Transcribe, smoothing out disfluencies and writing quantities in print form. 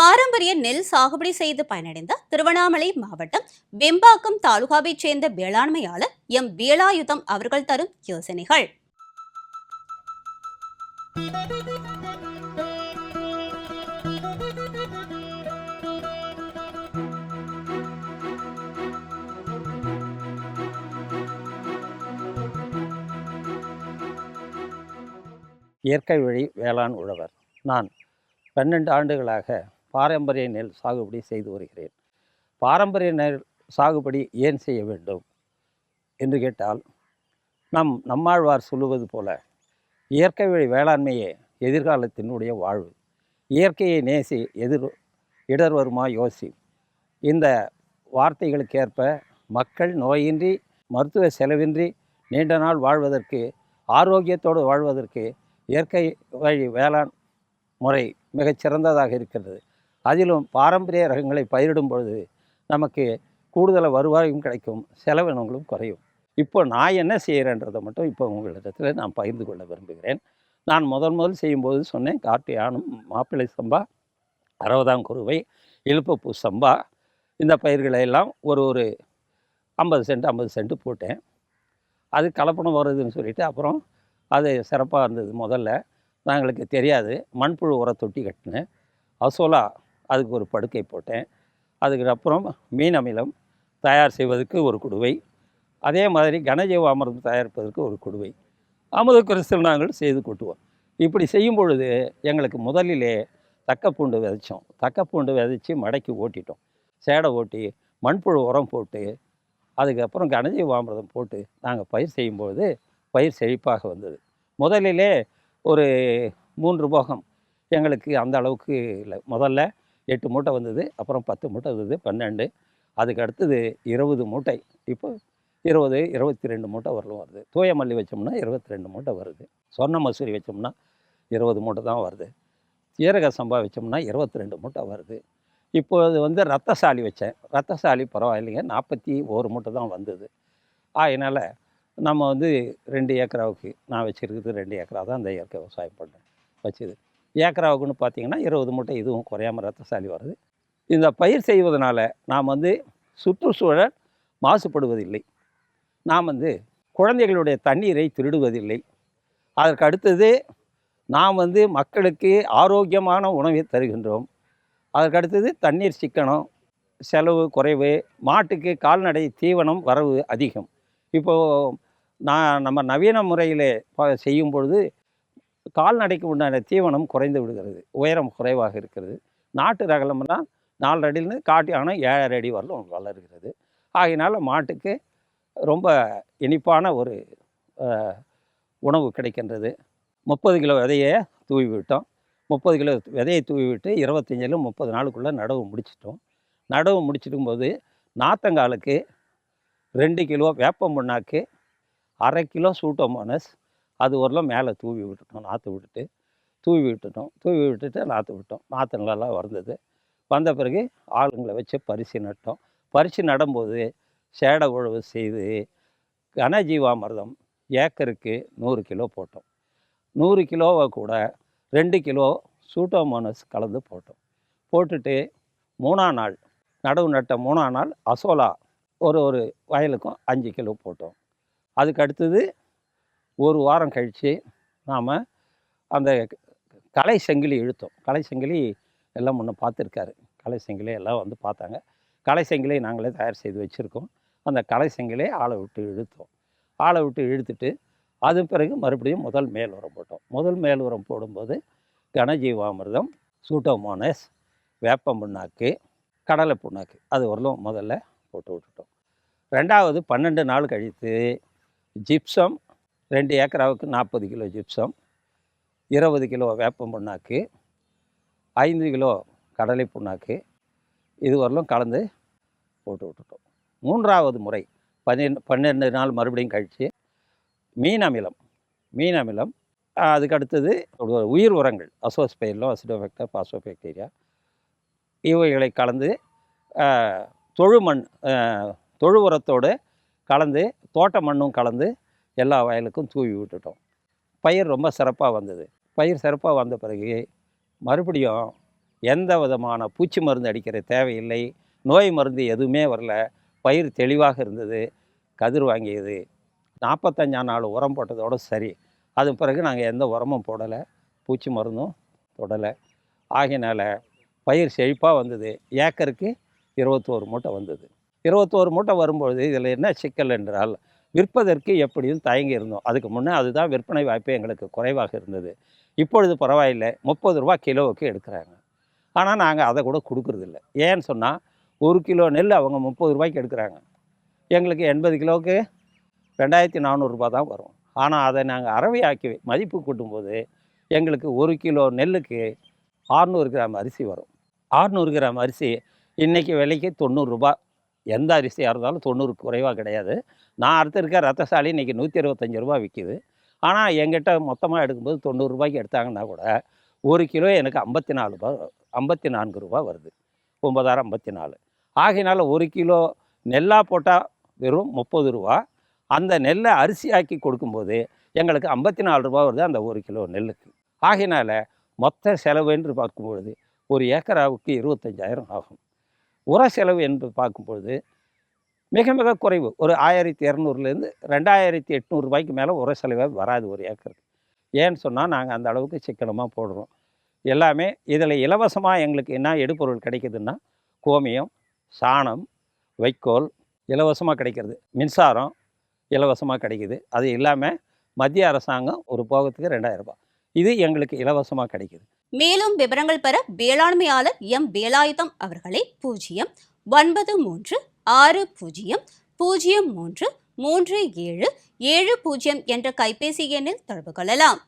பாரம்பரிய நெல் சாகுபடி செய்து பயனடைந்த திருவண்ணாமலை மாவட்டம் வெம்பாக்கம் தாலுகாவைச் சேர்ந்த வேளாண்மையாளர் எம் வேலாயுதம் அவர்கள் தரும் யோசனைகள். இயற்கை வழி வேளாண் உழவர். நான் 12 ஆண்டுகளாக பாரம்பரிய நெல் சாகுபடி செய்து வருகிறேன். பாரம்பரிய நெல் சாகுபடி ஏன் செய்ய வேண்டும் என்று கேட்டால், நம்மாழ்வார் சொல்லுவது போல, இயற்கை வழி வேளாண்மையே எதிர்காலத்தினுடைய வாழ்வு. இயற்கையை நேசி, இடர் வருமா யோசி. இந்த வார்த்தைகளுக்கேற்ப மக்கள் நோயின்றி, மருத்துவ செலவின்றி நீண்ட நாள் வாழ்வதற்கு, ஆரோக்கியத்தோடு வாழ்வதற்கு இயற்கை வழி வேளாண் முறை மிகச்சிறந்ததாக இருக்கிறது. அதிலும் பாரம்பரிய ரகங்களை பயிரிடும் பொழுது நமக்கு கூடுதல் வருவாயும் கிடைக்கும், செலவினங்களும் குறையும். இப்போ நான் என்ன செய்கிறேன்றதை மட்டும் இப்போ உங்களிடத்தில் நான் பகிர்ந்து கொள்ள விரும்புகிறேன். நான் முதல் செய்யும்போது சொன்னேன், காட்டு யானம், மாப்பிள்ளை சம்பா, 60ஆம் குருவை, இழுப்பப்பூ சம்பா, இந்த பயிர்களை எல்லாம் ஒரு 50 சென்ட் போட்டேன். அது கலப்படம் வருதுன்னு சொல்லிவிட்டு அப்புறம் அது சிறப்பாக இருந்தது. முதல்ல நாங்களுக்கு தெரியாது, மண்புழு உர தொட்டி கட்டினேன். அசோலா அதுக்கு ஒரு படுக்கை போட்டேன். அதுக்கப்புறம் மீன் அமிலம் தயார் செய்வதற்கு ஒரு குடுவை, அதே மாதிரி கனஜீவ அமிர்தம் தயாரிப்பதற்கு ஒரு குடுவை, அமுத கிறிஸ்தல் நாங்கள் செய்து கொட்டுவோம். இப்படி செய்யும் பொழுது எங்களுக்கு முதலிலே தக்கப்பூண்டு விதைச்சோம். தக்கப்பூண்டு விதைச்சி மடக்கி ஓட்டிட்டோம். சேடை ஓட்டி மண்புழு உரம் போட்டு அதுக்கப்புறம் கனஜீவ அமிர்தம் போட்டு நாங்கள் பயிர் செய்யும்பொழுது பயிர் செழிப்பாக வந்தது. முதலிலே ஒரு 3 போகம் எங்களுக்கு அந்த அளவுக்கு இல்லை. முதல்ல 8 மூட்டை வந்தது, அப்புறம் 10 மூட்டை வந்தது, 12, அதுக்கு அடுத்தது 20 மூட்டை, இப்போ 20, 22 மூட்டை வரலும் வருது. தூய மல்லி வச்சோம்னா 22 மூட்டை வருது. சொர்ண மசூரி வச்சோம்னா 20 மூட்டை தான் வருது. சீரக சம்பா வச்சோம்னா 22 மூட்டை வருது. இப்போது ரத்தசாலி வச்சேன். ரத்தசாலி பரவாயில்லைங்க, 41 மூட்டை தான் வந்தது. அதனால் நம்ம 2 ஏக்கராவுக்கு நான் வச்சுருக்கிறது 2 ஏக்கரா தான் இந்த இயற்கை விவசாயம் பண்ணுறேன். வச்சுது ஏக்கராவுக்குன்னு பார்த்தீங்கன்னா 20 மூட்டை இதுவும் குறையாமல் ரத்தசாலி வருது. இந்த பயிர் செய்வதனால நாம் சுற்றுச்சூழல் மாசுபடுவதில்லை. நாம் குழந்தைகளுடைய தண்ணீரை திருடுவதில்லை. அதற்கு அடுத்தது நாம் மக்களுக்கு ஆரோக்கியமான உணவை தருகின்றோம். அதற்கு அடுத்தது தண்ணீர் சிக்கனம், செலவு குறைவு, மாட்டுக்கு கால்நடை தீவனம் வரவு அதிகம். இப்போது நம்ம நவீன முறையில் செய்யும் பொழுது கால்நடைக்கு உண்டான தீவனம் குறைந்து விடுகிறது, உயரம் குறைவாக இருக்கிறது. நாட்டு ரகம்னா 4 அடியிலிருந்து காட்டு யானை 7 அடி வரலும் வளர்கிறது. ஆகையினால் மாட்டுக்கு ரொம்ப இனிப்பான ஒரு உணவு கிடைக்கின்றது. 30 கிலோ விதையை தூவி விட்டோம். 30 கிலோ விதையை தூவி விட்டு 25 30 நாளுக்குள்ளே நடவு முடிச்சிட்டோம். நடவு முடிச்சிடும்போது நாற்றங்காலுக்கு 2 கிலோ வேப்பம் புண்ணாக்கு, 1/2 கிலோ சூட்டோமோனஸ் அது வரலாம் மேலே தூவி விட்டுட்டோம். தூவி விட்டுட்டு நாற்று விட்டோம். நாற்று நல்லா வந்த பிறகு ஆளுங்களை வச்சு பறித்து நட்டோம். பறித்து நடும்போது சேடை உழவு செய்து கனஜீவாமிர்தம் ஏக்கருக்கு 100 கிலோ போட்டோம். 100 கிலோவை கூட 2 கிலோ சூட்டோமோனஸ் கலந்து போட்டோம். போட்டுட்டு 3ஆம் நாள், நடவு நட்ட 3ஆம் நாள் அசோலா ஒரு வயலுக்கும் 5 கிலோ போட்டோம். அதுக்கு அடுத்தது ஒரு வாரம் கழித்து நாம் அந்த களை செங்கிலி இழுத்தோம். களை செங்கிலி எல்லாம் முன்னே பார்த்துருக்காரு. களை செங்கிலி எல்லாம் பார்த்தாங்க. களை செங்கிலி நாங்களே தயார் செய்து வச்சுருக்கோம். அந்த களை செங்கிலே ஆளை விட்டு இழுத்தோம். ஆளை விட்டு இழுத்துட்டு அது பிறகு மறுபடியும் முதல் மேல் உரம் போட்டோம். முதல் மேல் உரம் போடும்போது கனஜீவாமிர்தம், சூட்டோமோனஸ், வேப்பம் புண்ணாக்கு, கடலை புண்ணாக்கு அது வரலும் முதல்ல போட்டு விட்டுட்டோம். 2வது 12 நாள் கழித்து ஜிப்சம் 2 ஏக்கராவுக்கு 40 கிலோ ஜிப்சம், 20 கிலோ வேப்பம் புண்ணாக்கு, 5 கிலோ கடலை புண்ணாக்கு இது வரலும் கலந்து போட்டு விட்டுட்டோம். 3வது முறை 12 நாள் மறுபடியும் கழித்து மீன் அமிலம், அதுக்கு அடுத்தது உயிர் உரங்கள் அசோஸ்பைரிலம், அசிடோபேக்டர், பாஸ்போபாக்டீரியா இவைகளை கலந்து தொழு உரத்தோடு கலந்து தோட்ட மண்ணும் கலந்து எல்லா வயலுக்கும் தூவி விட்டுட்டோம். பயிர் ரொம்ப சிறப்பாக வந்தது. பயிர் சிறப்பாக வந்த பிறகு மறுபடியும் எந்த விதமான பூச்சி மருந்து அடிக்கிற தேவையில்லை, நோய் மருந்து எதுவுமே வரல. பயிர் தெளிவாக இருந்தது, கதிர் வாங்கியது. 45ஆம் நாள் உரம் போட்டதோடு சரி. அது பிறகு நாங்கள் எந்த உரமும் போடலை, பூச்சி மருந்தும் தொடலை. ஆகையினால் பயிர் செழிப்பாக வந்தது. ஏக்கருக்கு 21 மூட்டை வந்தது. 21 மூட்டை வரும்பொழுது இதில் என்ன சிக்கல் என்றால், விற்பதற்கு எப்படியும் தயங்கி இருந்தோம். அதுக்கு முன்னே அதுதான் விற்பனை வாய்ப்பு எங்களுக்கு குறைவாக இருந்தது. இப்பொழுது பரவாயில்லை, 30 ரூபா கிலோவுக்கு எடுக்கிறாங்க. ஆனால் நாங்கள் அதை கூட கொடுக்குறதில்ல. ஏன்னு சொன்னால், 1 கிலோ நெல் அவங்க 30 ரூபாய்க்கு எடுக்கிறாங்க. எங்களுக்கு 80 கிலோவுக்கு 2400 ரூபா தான் வரும். ஆனால் அதை நாங்கள் அரவையாக்கி மதிப்பு கூட்டும்போது எங்களுக்கு 1 கிலோ நெல்லுக்கு 600 கிராம் அரிசி வரும். 600 கிராம் அரிசி இன்றைக்கி விலைக்கு 90 ரூபா. எந்த அரிசியாக இருந்தாலும் 90க்கு குறைவாக கிடையாது. நான் அறுத்திருக்க ரத்தசாலி இன்றைக்கி 125 ரூபா விற்கிது. ஆனால் எங்கிட்ட மொத்தமாக எடுக்கும்போது 90 ரூபாய்க்கு எடுத்தாங்கன்னா கூட 1 கிலோ எனக்கு 54 ரூபா வருது. 9054. ஆகையினால் 1 கிலோ நெல்லாக போட்டால் வெறும் 30 ரூபா. அந்த நெல்லை அரிசியாக்கி கொடுக்கும்போது எங்களுக்கு 54 ரூபா வருது அந்த 1 கிலோ நெல்லுக்கு. ஆகையினால் மொத்த செலவு என்று பார்க்கும்பொழுது ஒரு ஏக்கராவுக்கு 25,000 ஆகும். உர செலவு என்று பார்க்கும்பொழுது மிக மிக குறைவு. ஒரு 1200லேருந்து 2800 ரூபாய்க்கு மேலே உர செலவே வராது ஒரு ஏக்கருக்கு. ஏன்னு சொன்னால் நாங்கள் அந்த அளவுக்கு சிக்கனமாக போடுறோம். எல்லாமே இதில் இலவசமாக எங்களுக்கு என்ன எடுபொருள் கிடைக்குதுன்னா, கோமியம், சாணம், வைக்கோல் இலவசமாக கிடைக்கிறது. மின்சாரம் இலவசமாக கிடைக்குது. அது இல்லாமல் மத்திய அரசாங்கம் ஒரு போகத்துக்கு 2000 ரூபாய். இது எங்களுக்கு இலவசமாக கிடைக்குது. மேலும் விவரங்கள் பெற வேளாண்மையாளர் எம் வேலாயுதம் அவர்களை 093600370 என்ற கைபேசி எண்ணில் தொடர்பு கொள்ளலாம்.